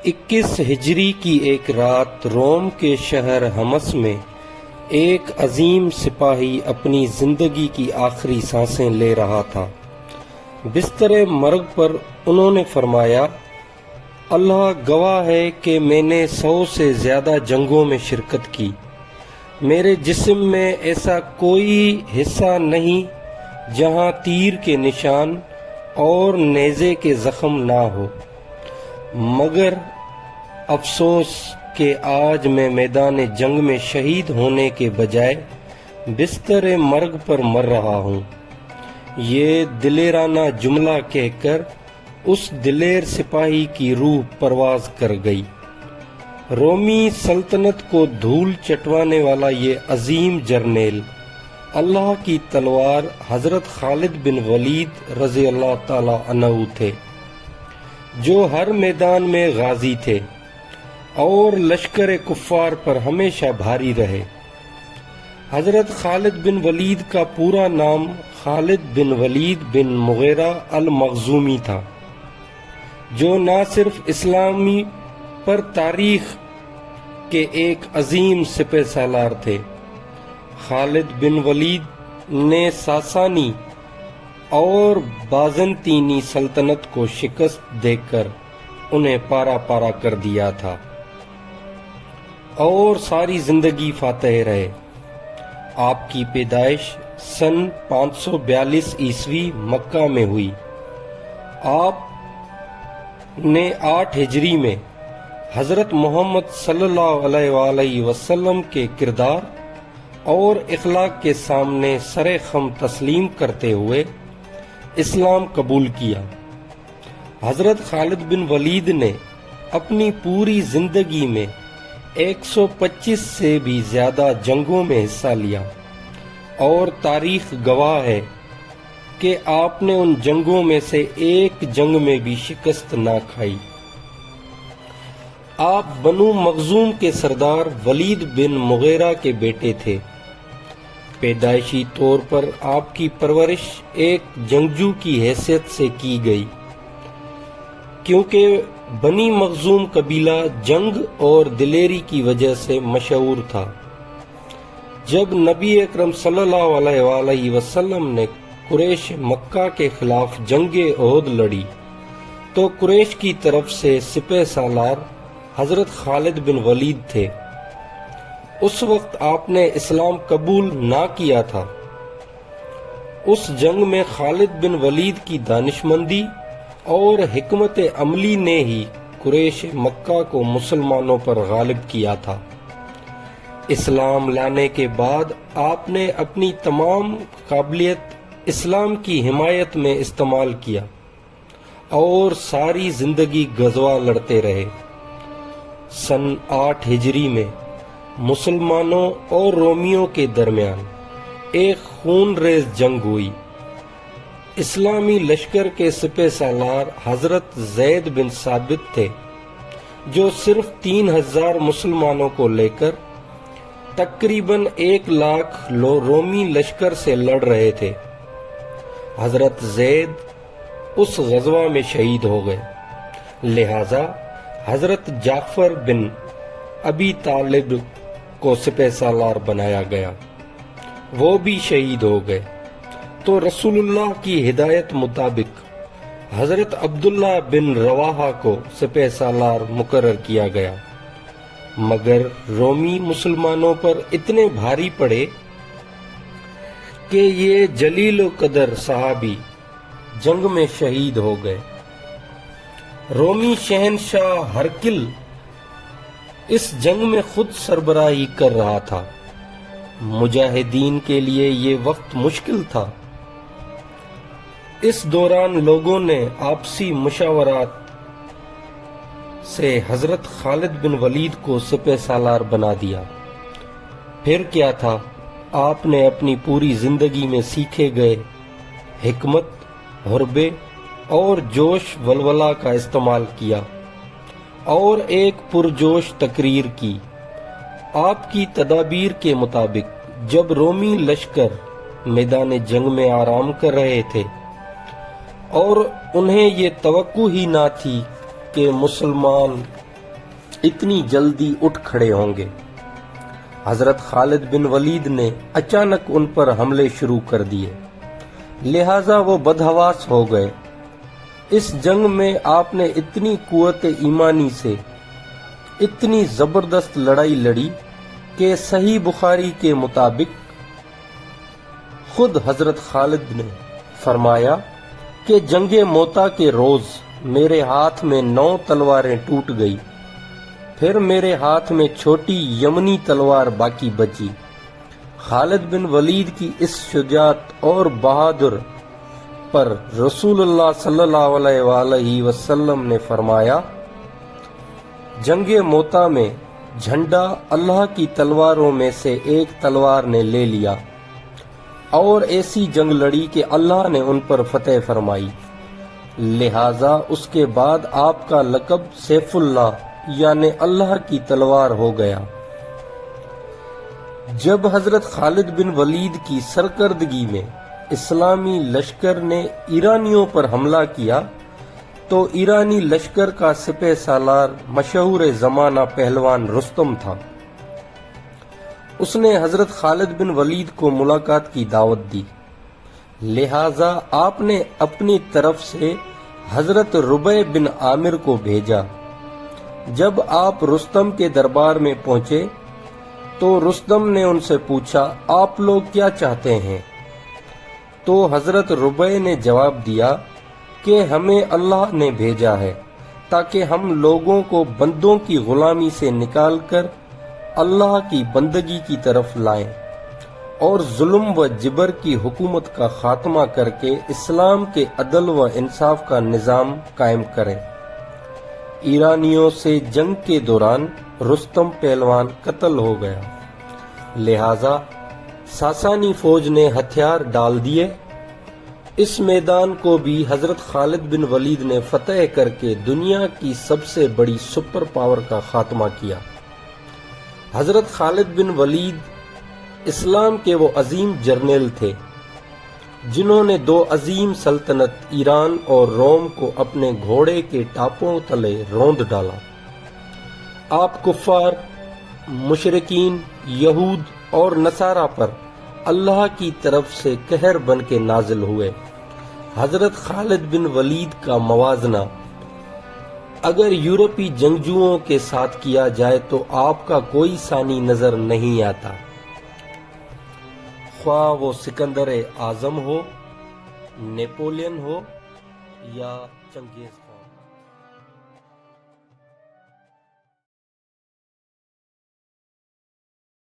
21 ہجری کی ایک رات روم کے شہر حمص میں ایک عظیم سپاہی اپنی زندگی کی آخری سانسیں لے رہا تھا۔ بستر مرگ پر انہوں نے فرمایا، اللہ گواہ ہے کہ میں نے 100 سے زیادہ جنگوں میں شرکت کی۔ میرے جسم میں ایسا کوئی حصہ نہیں جہاں تیر کے نشان اور نیزے کے زخم نہ ہو، مگر افسوس کہ آج میں میدان جنگ میں شہید ہونے کے بجائے بستر مرگ پر مر رہا ہوں۔ یہ دلیرانہ جملہ کہہ کر اس دلیر سپاہی کی روح پرواز کر گئی۔ رومی سلطنت کو دھول چٹوانے والا یہ عظیم جرنیل اللہ کی تلوار حضرت خالد بن ولید رضی اللہ تعالی عنہ تھے، جو ہر میدان میں غازی تھے اور لشکر کفار پر ہمیشہ بھاری رہے۔ حضرت خالد بن ولید کا پورا نام خالد بن ولید بن مغیرہ المخزومی تھا، جو نہ صرف اسلامی پر تاریخ کے ایک عظیم سپہ سالار تھے۔ خالد بن ولید نے ساسانی اور بازنطینی سلطنت کو شکست دے کر انہیں پارا پارا کر دیا تھا اور ساری زندگی فاتح رہے۔ آپ کی پیدائش سن 542 عیسوی مکہ میں ہوئی۔ آپ نے 8 ہجری میں حضرت محمد صلی اللہ علیہ وآلہ وسلم کے کردار اور اخلاق کے سامنے سر خم تسلیم کرتے ہوئے اسلام قبول کیا۔ حضرت خالد بن ولید نے اپنی پوری زندگی میں 125 سے بھی زیادہ جنگوں میں حصہ لیا، اور تاریخ گواہ ہے کہ آپ نے ان جنگوں میں سے ایک جنگ میں بھی شکست نہ کھائی۔ آپ بنو مخزوم کے سردار ولید بن مغیرہ کے بیٹے تھے۔ پیدائشی طور پر آپ کی پرورش ایک جنگجو کی حیثیت سے کی گئی، کیونکہ بنی مخزوم قبیلہ جنگ اور دلیری کی وجہ سے مشہور تھا۔ جب نبی اکرم صلی اللہ علیہ وآلہ وسلم نے قریش مکہ کے خلاف جنگ احد لڑی تو قریش کی طرف سے سپہ سالار حضرت خالد بن ولید تھے۔ اس وقت آپ نے اسلام قبول نہ کیا تھا۔ اس جنگ میں خالد بن ولید کی دانشمندی اور حکمت عملی نے ہی قریش مکہ کو مسلمانوں پر غالب کیا تھا۔ اسلام لانے کے بعد آپ نے اپنی تمام قابلیت اسلام کی حمایت میں استعمال کیا اور ساری زندگی غزوہ لڑتے رہے۔ سن 8 ہجری میں مسلمانوں اور رومیوں کے درمیان ایک خون ریز جنگ ہوئی۔ اسلامی لشکر کے سپہ سالار حضرت زید بن ثابت تھے، جو صرف 3000 مسلمانوں کو لے کر تقریباً 1 لاکھ رومی لشکر سے لڑ رہے تھے۔ حضرت زید اس غزوہ میں شہید ہو گئے، لہذا حضرت جعفر بن ابی طالب کو سپہ سالار بنایا گیا، وہ بھی شہید ہو گئے۔ تو رسول اللہ کی ہدایت مطابق حضرت عبداللہ بن رواحہ کو سپہ سالار مقرر کیا گیا، مگر رومی مسلمانوں پر اتنے بھاری پڑے کہ یہ جلیل و قدر صحابی جنگ میں شہید ہو گئے۔ رومی شہنشاہ ہرقل اس جنگ میں خود سربراہی کر رہا تھا۔ مجاہدین کے لیے یہ وقت مشکل تھا۔ اس دوران لوگوں نے آپسی مشاورات سے حضرت خالد بن ولید کو سپہ سالار بنا دیا۔ پھر کیا تھا، آپ نے اپنی پوری زندگی میں سیکھے گئے حکمت، حربے اور جوش ولولہ کا استعمال کیا اور ایک پرجوش تقریر کی۔ آپ کی تدابیر کے مطابق جب رومی لشکر میدان جنگ میں آرام کر رہے تھے اور انہیں یہ توقع ہی نہ تھی کہ مسلمان اتنی جلدی اٹھ کھڑے ہوں گے۔ حضرت خالد بن ولید نے اچانک ان پر حملے شروع کر دیے، لہٰذا وہ بدحواس ہو گئے۔ اس جنگ میں آپ نے اتنی قوت ایمانی سے اتنی زبردست لڑائی لڑی کہ صحیح بخاری کے مطابق خود حضرت خالد نے فرمایا کہ جنگ موتا کے روز میرے ہاتھ میں 9 تلواریں ٹوٹ گئی، پھر میرے ہاتھ میں چھوٹی یمنی تلوار باقی بچی۔ خالد بن ولید کی اس شجاعت اور بہادر پر رسول اللہ صلی اللہ علیہ وآلہ وسلم نے فرمایا، جنگ موتا میں جھنڈا اللہ کی تلواروں میں سے ایک تلوار نے لے لیا اور ایسی جنگ لڑی کہ اللہ نے ان پر فتح فرمائی، لہذا اس کے بعد آپ کا لقب سیف اللہ یعنی اللہ کی تلوار ہو گیا۔ جب حضرت خالد بن ولید کی سرکردگی میں اسلامی لشکر نے ایرانیوں پر حملہ کیا تو ایرانی لشکر کا سپہ سالار مشہور زمانہ پہلوان رستم تھا۔ اس نے حضرت خالد بن ولید کو ملاقات کی دعوت دی، لہذا آپ نے اپنی طرف سے حضرت ربیع بن عامر کو بھیجا۔ جب آپ رستم کے دربار میں پہنچے تو رستم نے ان سے پوچھا، آپ لوگ کیا چاہتے ہیں؟ تو حضرت ربیع نے جواب دیا کہ ہمیں اللہ نے بھیجا ہے تاکہ ہم لوگوں کو بندوں کی غلامی سے نکال کر اللہ کی بندگی کی طرف لائیں اور ظلم و جبر کی حکومت کا خاتمہ کر کے اسلام کے عدل و انصاف کا نظام قائم کریں۔ ایرانیوں سے جنگ کے دوران رستم پہلوان قتل ہو گیا، لہذا ساسانی فوج نے ہتھیار ڈال دیے۔ اس میدان کو بھی حضرت خالد بن ولید نے فتح کر کے دنیا کی سب سے بڑی سپر پاور کا خاتمہ کیا۔ حضرت خالد بن ولید اسلام کے وہ عظیم جرنیل تھے جنہوں نے 2 عظیم سلطنت ایران اور روم کو اپنے گھوڑے کے ٹاپوں تلے روند ڈالا۔ آپ کفار، مشرکین، یہود اور نصارہ پر اللہ کی طرف سے قہر بن کے نازل ہوئے۔ حضرت خالد بن ولید کا موازنہ اگر یورپی جنگجوؤں کے ساتھ کیا جائے تو آپ کا کوئی ثانی نظر نہیں آتا، خواہ وہ سکندر اعظم ہو، نیپولین ہو یا چنگیز خان۔